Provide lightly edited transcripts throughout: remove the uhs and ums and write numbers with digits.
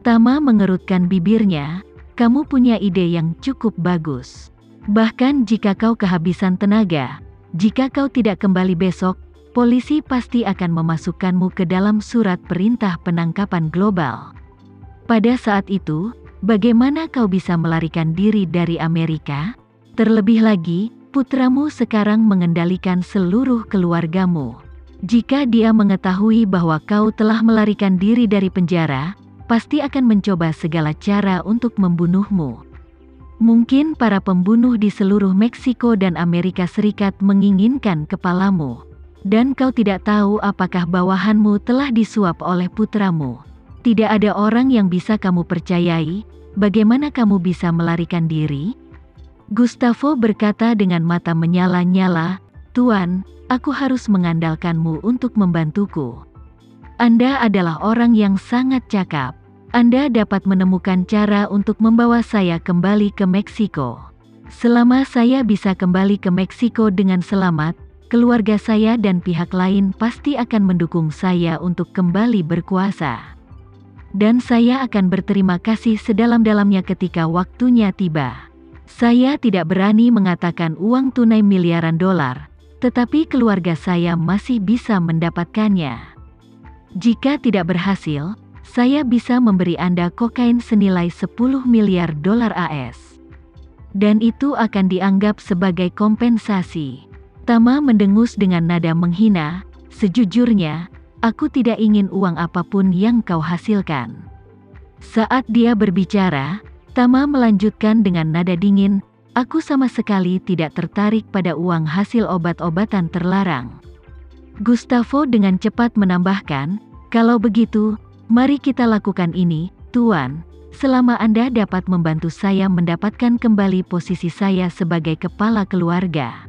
Tama mengerutkan bibirnya. Kamu punya ide yang cukup bagus. Bahkan jika kau kehabisan tenaga, jika kau tidak kembali besok, polisi pasti akan memasukkanmu ke dalam surat perintah penangkapan global. Pada saat itu, bagaimana kau bisa melarikan diri dari Amerika? Terlebih lagi, putramu sekarang mengendalikan seluruh keluargamu. Jika dia mengetahui bahwa kau telah melarikan diri dari penjara, pasti akan mencoba segala cara untuk membunuhmu. Mungkin para pembunuh di seluruh Meksiko dan Amerika Serikat menginginkan kepalamu. Dan kau tidak tahu apakah bawahanmu telah disuap oleh putramu. Tidak ada orang yang bisa kamu percayai. Bagaimana kamu bisa melarikan diri? Gustavo berkata dengan mata menyala-nyala, Tuan, aku harus mengandalkanmu untuk membantuku. Anda adalah orang yang sangat cakap. Anda dapat menemukan cara untuk membawa saya kembali ke Meksiko. Selama saya bisa kembali ke Meksiko dengan selamat, keluarga saya dan pihak lain pasti akan mendukung saya untuk kembali berkuasa. Dan saya akan berterima kasih sedalam-dalamnya ketika waktunya tiba. Saya tidak berani mengatakan uang tunai miliaran dolar, tetapi keluarga saya masih bisa mendapatkannya. Jika tidak berhasil, saya bisa memberi Anda kokain senilai 10 miliar dolar AS. Dan itu akan dianggap sebagai kompensasi. Tama mendengus dengan nada menghina, sejujurnya, aku tidak ingin uang apapun yang kau hasilkan. Saat dia berbicara, Tama melanjutkan dengan nada dingin, aku sama sekali tidak tertarik pada uang hasil obat-obatan terlarang. Gustavo dengan cepat menambahkan, kalau begitu, mari kita lakukan ini, Tuan, selama Anda dapat membantu saya mendapatkan kembali posisi saya sebagai kepala keluarga.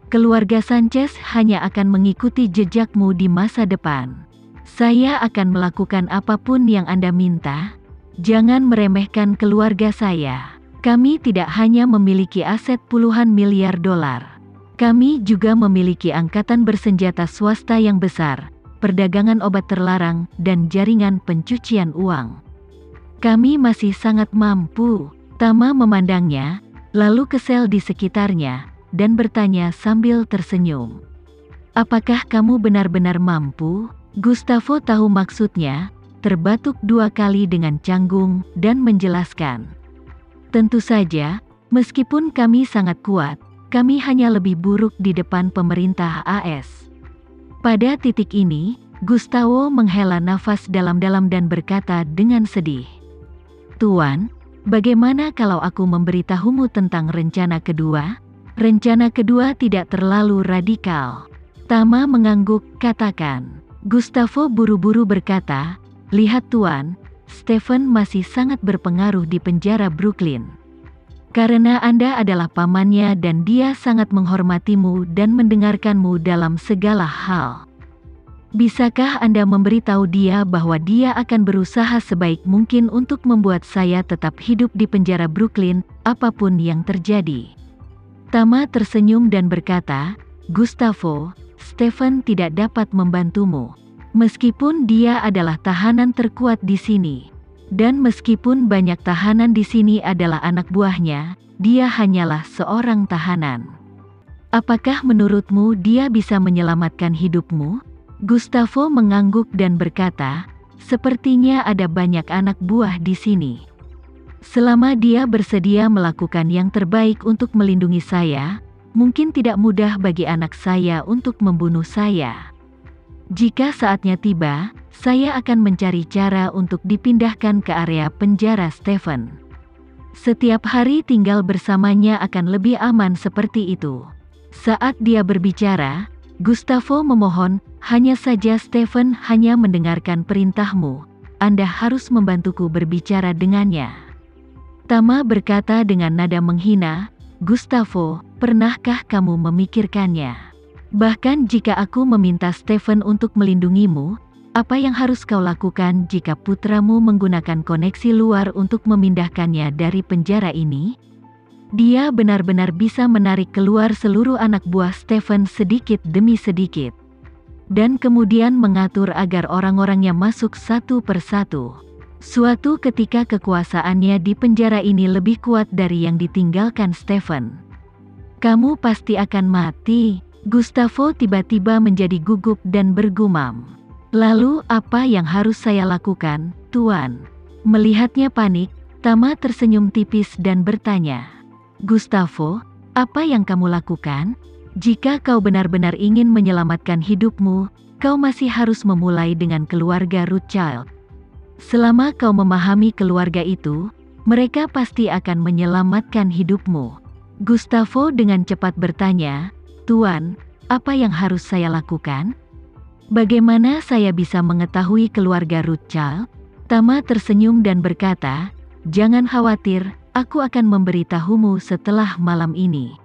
Keluarga Sanchez hanya akan mengikuti jejakmu di masa depan. Saya akan melakukan apapun yang Anda minta. Jangan meremehkan keluarga saya. Kami tidak hanya memiliki aset puluhan miliar dolar. Kami juga memiliki angkatan bersenjata swasta yang besar, perdagangan obat terlarang, dan jaringan pencucian uang. Kami masih sangat mampu. Tama memandangnya, lalu ke sel di sekitarnya, dan bertanya sambil tersenyum. Apakah kamu benar-benar mampu? Gustavo tahu maksudnya, terbatuk 2 kali dengan canggung, dan menjelaskan. Tentu saja, meskipun kami sangat kuat, kami hanya lebih buruk di depan pemerintah AS. Pada titik ini, Gustavo menghela nafas dalam-dalam dan berkata dengan sedih. Tuan, bagaimana kalau aku memberitahumu tentang rencana kedua? Rencana kedua tidak terlalu radikal. Tama mengangguk, katakan. Gustavo buru-buru berkata, lihat Tuan, Stephen masih sangat berpengaruh di penjara Brooklyn. Karena Anda adalah pamannya dan dia sangat menghormatimu dan mendengarkanmu dalam segala hal. Bisakah Anda memberitahu dia bahwa dia akan berusaha sebaik mungkin untuk membuat saya tetap hidup di penjara Brooklyn, apapun yang terjadi? Tama tersenyum dan berkata, Gustavo, Stephen tidak dapat membantumu. Meskipun dia adalah tahanan terkuat di sini. Dan meskipun banyak tahanan di sini adalah anak buahnya, dia hanyalah seorang tahanan. Apakah menurutmu dia bisa menyelamatkan hidupmu? Gustavo mengangguk dan berkata, sepertinya ada banyak anak buah di sini. Selama dia bersedia melakukan yang terbaik untuk melindungi saya, mungkin tidak mudah bagi anak saya untuk membunuh saya. Jika saatnya tiba, saya akan mencari cara untuk dipindahkan ke area penjara Stephen. Setiap hari tinggal bersamanya akan lebih aman seperti itu. Saat dia berbicara, Gustavo memohon, hanya saja Stephen hanya mendengarkan perintahmu. Anda harus membantuku berbicara dengannya. Tama berkata dengan nada menghina, Gustavo, pernahkah kamu memikirkannya? Bahkan jika aku meminta Stephen untuk melindungimu, apa yang harus kau lakukan jika putramu menggunakan koneksi luar untuk memindahkannya dari penjara ini? Dia benar-benar bisa menarik keluar seluruh anak buah Stephen sedikit demi sedikit. Dan kemudian mengatur agar orang-orangnya masuk satu persatu. Suatu ketika kekuasaannya di penjara ini lebih kuat dari yang ditinggalkan Stephen. Kamu pasti akan mati. Gustavo tiba-tiba menjadi gugup dan bergumam. Lalu apa yang harus saya lakukan, Tuan? Melihatnya panik, Tama tersenyum tipis dan bertanya. Gustavo, apa yang kamu lakukan? Jika kau benar-benar ingin menyelamatkan hidupmu, kau masih harus memulai dengan keluarga Rothschild. Selama kau memahami keluarga itu, mereka pasti akan menyelamatkan hidupmu. Gustavo dengan cepat bertanya, Tuan, apa yang harus saya lakukan? Bagaimana saya bisa mengetahui keluarga Rothschild? Tama tersenyum dan berkata, jangan khawatir, aku akan memberitahumu setelah malam ini.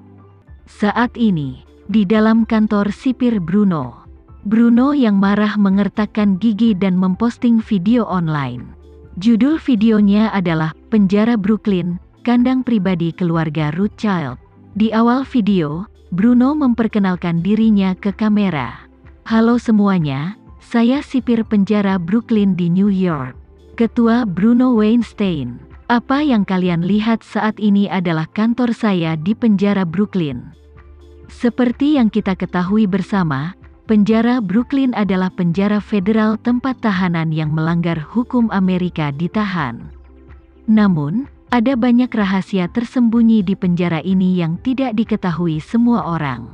Saat ini, di dalam kantor sipir Bruno. Bruno yang marah mengertakkan gigi dan memposting video online. Judul videonya adalah Penjara Brooklyn, Kandang Pribadi Keluarga Rothschild. Di awal video, Bruno memperkenalkan dirinya ke kamera. Halo semuanya, saya sipir penjara Brooklyn di New York. Ketua Bruno Weinstein. Apa yang kalian lihat saat ini adalah kantor saya di penjara Brooklyn. Seperti yang kita ketahui bersama, penjara Brooklyn adalah penjara federal tempat tahanan yang melanggar hukum Amerika ditahan. Namun, ada banyak rahasia tersembunyi di penjara ini yang tidak diketahui semua orang.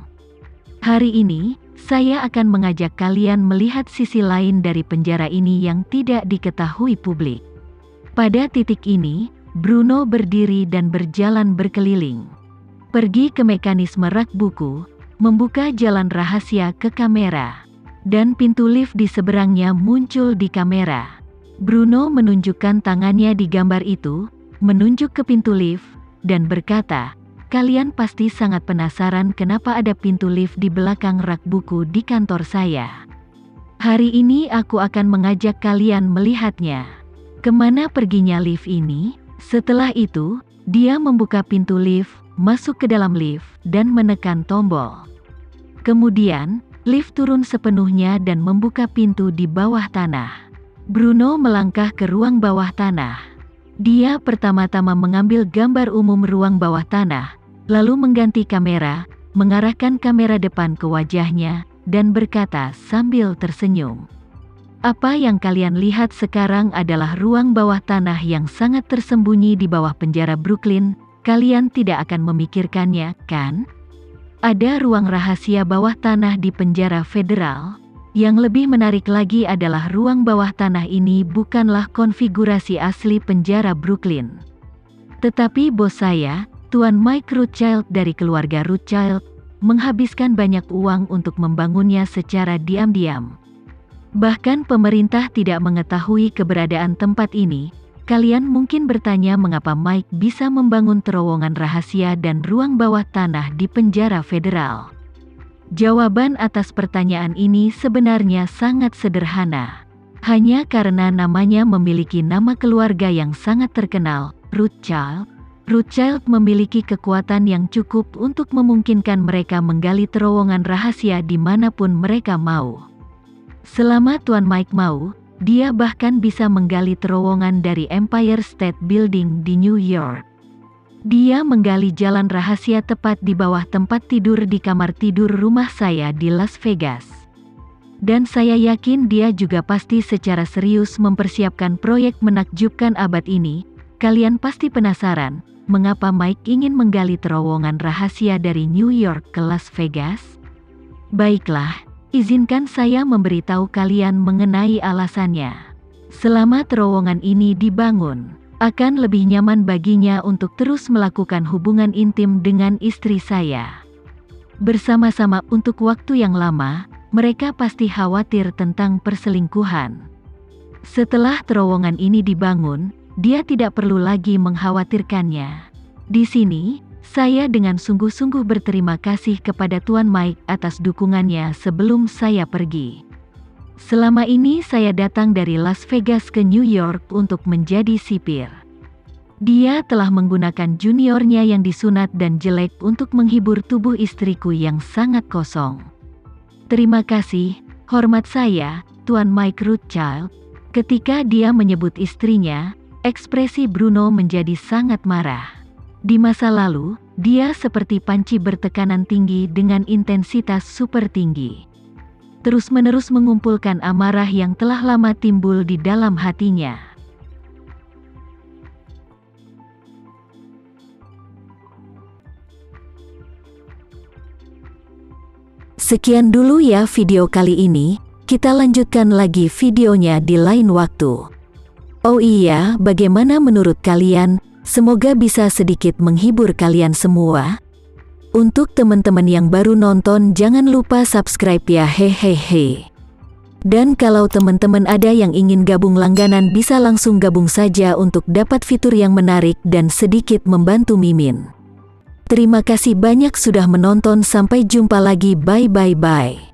Hari ini, saya akan mengajak kalian melihat sisi lain dari penjara ini yang tidak diketahui publik. Pada titik ini, Bruno berdiri dan berjalan berkeliling. Pergi ke mekanisme rak buku, membuka jalan rahasia ke kamera. Dan pintu lift di seberangnya muncul di kamera. Bruno menunjukkan tangannya di gambar itu, menunjuk ke pintu lift, dan berkata, kalian pasti sangat penasaran kenapa ada pintu lift di belakang rak buku di kantor saya. Hari ini aku akan mengajak kalian melihatnya. Kemana perginya lift ini? Setelah itu, dia membuka pintu lift, masuk ke dalam lift, dan menekan tombol. Kemudian, lift turun sepenuhnya dan membuka pintu di bawah tanah. Bruno melangkah ke ruang bawah tanah. Dia pertama-tama mengambil gambar umum ruang bawah tanah, lalu mengganti kamera, mengarahkan kamera depan ke wajahnya, dan berkata sambil tersenyum. Apa yang kalian lihat sekarang adalah ruang bawah tanah yang sangat tersembunyi di bawah penjara Brooklyn. Kalian tidak akan memikirkannya, kan? Ada ruang rahasia bawah tanah di penjara federal. Yang lebih menarik lagi adalah ruang bawah tanah ini bukanlah konfigurasi asli penjara Brooklyn. Tetapi bos saya, Tuan Mike Rothschild dari keluarga Rothschild, menghabiskan banyak uang untuk membangunnya secara diam-diam. Bahkan pemerintah tidak mengetahui keberadaan tempat ini. Kalian mungkin bertanya mengapa Mike bisa membangun terowongan rahasia dan ruang bawah tanah di penjara federal. Jawaban atas pertanyaan ini sebenarnya sangat sederhana. Hanya karena namanya memiliki nama keluarga yang sangat terkenal, Rothschild. Rothschild memiliki kekuatan yang cukup untuk memungkinkan mereka menggali terowongan rahasia dimanapun mereka mau. Selama Tuan Mike mau, dia bahkan bisa menggali terowongan dari Empire State Building di New York. Dia menggali jalan rahasia tepat di bawah tempat tidur di kamar tidur rumah saya di Las Vegas. Dan saya yakin dia juga pasti secara serius mempersiapkan proyek menakjubkan abad ini. Kalian pasti penasaran, mengapa Mike ingin menggali terowongan rahasia dari New York ke Las Vegas? Baiklah, izinkan saya memberitahu kalian mengenai alasannya. Selama terowongan ini dibangun, akan lebih nyaman baginya untuk terus melakukan hubungan intim dengan istri saya. Bersama-sama untuk waktu yang lama, mereka pasti khawatir tentang perselingkuhan. Setelah terowongan ini dibangun, dia tidak perlu lagi mengkhawatirkannya. Di sini, saya dengan sungguh-sungguh berterima kasih kepada Tuan Mike atas dukungannya sebelum saya pergi. Selama ini saya datang dari Las Vegas ke New York untuk menjadi sipir. Dia telah menggunakan juniornya yang disunat dan jelek untuk menghibur tubuh istriku yang sangat kosong. Terima kasih, hormat saya, Tuan Mike Rothschild. Ketika dia menyebut istrinya, ekspresi Bruno menjadi sangat marah. Di masa lalu, dia seperti panci bertekanan tinggi dengan intensitas super tinggi. Terus-menerus mengumpulkan amarah yang telah lama timbul di dalam hatinya. Sekian dulu ya video kali ini, kita lanjutkan lagi videonya di lain waktu. Oh iya, bagaimana menurut kalian? Semoga bisa sedikit menghibur kalian semua. Untuk teman-teman yang baru nonton, jangan lupa subscribe ya, hehehe. Dan kalau teman-teman ada yang ingin gabung langganan, bisa langsung gabung saja untuk dapat fitur yang menarik dan sedikit membantu Mimin. Terima kasih banyak sudah menonton, sampai jumpa lagi, bye.